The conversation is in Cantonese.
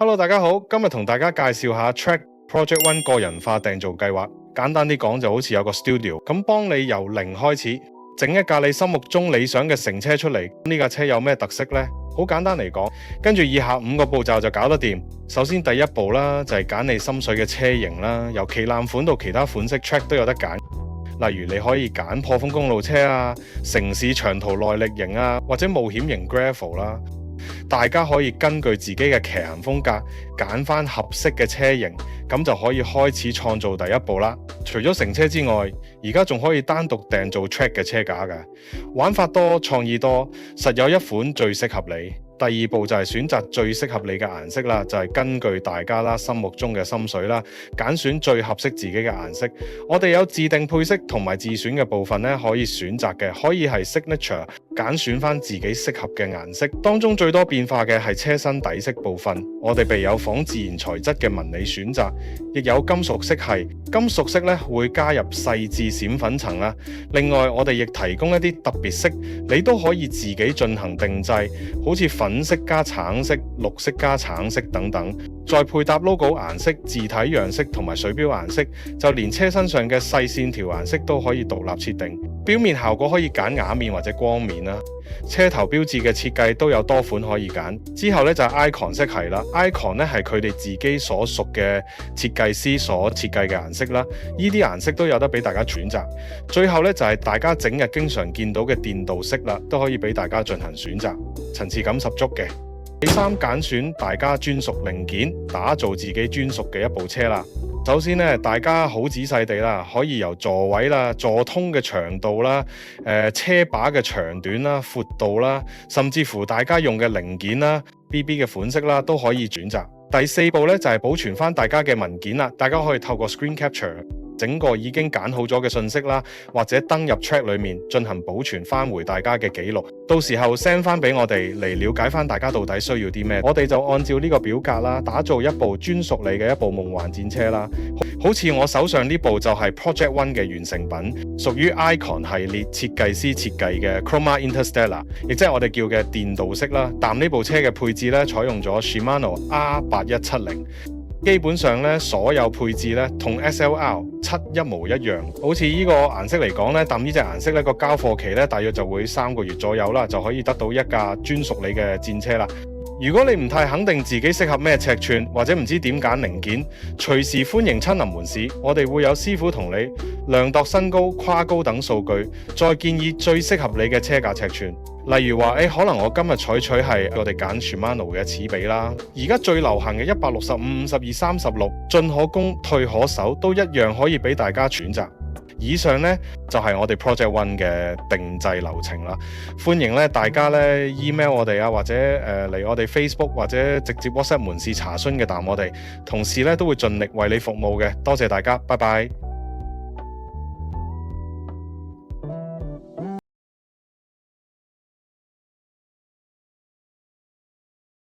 Hello，大家好，今日同大家介紹下 Track Project One 個人化訂造計劃。簡單啲講就好似有個 studio，咁幫你由零開始整一架你心目中理想嘅成車出嚟。呢架車有咩特色呢？好簡單嚟講，跟住以下5個步驟就搞得掂。首先第一步啦，就係揀你心水嘅車型啦，由旗艦款到其他款式 Track 都有得揀。例如你可以揀破風公路車啊、城市長途耐力型啊，或者冒險型 Gravel 啦。大家可以根據自己嘅騎行風格揀翻合適嘅車型，咁就可以開始創造第一步啦。除咗成車之外，而家仲可以單獨訂做 Track 嘅車架嘅，玩法多，創意多，實有一款最適合你。第二步就係選擇最適合你嘅顏色啦，就係根據大家啦心目中嘅心水啦，揀選最合適自己嘅顏色。我哋有自定配色同埋自選嘅部分咧，可以選擇嘅，可以係 signature， 揀選翻自己適合嘅顏色。當中最多變化嘅係車身底色部分，我哋備有仿自然材質嘅紋理選擇，亦有金屬色系。金屬色咧會加入細緻閃粉層啦。另外我哋亦提供一啲特別色，你都可以自己進行定製，好似粉色加橙色、綠色加橙色等等，再配搭 logo 顏色、字體樣式同埋水標顏色，就連車身上嘅細線條顏色都可以獨立設定。表面效果可以揀啞面或者光面啦。車頭標誌嘅設計都有多款可以揀。之後咧就係 icon 色系啦。icon 咧係佢哋自己所屬嘅設計師所設計嘅顏色啦。呢啲顏色都有得俾大家選擇。最後咧就係大家整日經常見到嘅電鍍色啦，都可以俾大家進行選擇，層次感十足嘅。第三，揀選大家專屬零件，打造自己專屬嘅一部車啦。首先咧，大家好仔細地啦，可以由座位啦、座通嘅長度啦、車把嘅長短啦、闊度啦，甚至乎大家用嘅零件啦、BB 嘅款式啦，都可以選擇。第四步咧就係保存翻大家嘅文件啦，大家可以透過 Screen Capture整個已經揀好咗嘅信息啦，或者登入 Track 裏面進行保存翻回大家嘅記錄，到時候 send 翻俾我哋嚟了解翻大家到底需要啲咩，我哋就按照呢個表格啦，打造一部專屬你嘅一部夢幻戰車啦。好似我手上呢部就係 Project One 嘅完成品，屬於 Icon 系列設計師設計嘅 Chroma Interstellar， 亦即係我哋叫嘅電鍍色啦。但呢部車嘅配置咧採用咗 Shimano R8170。基本上咧，所有配置咧同 SLR7一模一樣。好似呢個顏色嚟講咧，淡呢隻顏色咧個交貨期咧大約就會3個月左右啦，就可以得到一架專屬你嘅戰車啦。如果你唔太肯定自己適合咩尺寸，或者唔知點揀零件，隨時歡迎親臨門市，我哋會有師傅同你量度身高、跨高等數據，再建議最適合你嘅車架尺寸。例如話，可能我今日採取係我哋揀 Shimano 嘅齒比啦，而家最流行嘅165、52、36，進可攻退可守，都一樣可以俾大家選擇。以上呢，就係我哋 Project One 嘅定製流程啦。歡迎咧大家咧 email 我哋啊，或者嚟我哋 Facebook 或者直接 WhatsApp 門市查詢嘅，但我哋同事咧都會盡力為你服務嘅。多謝大家，拜拜。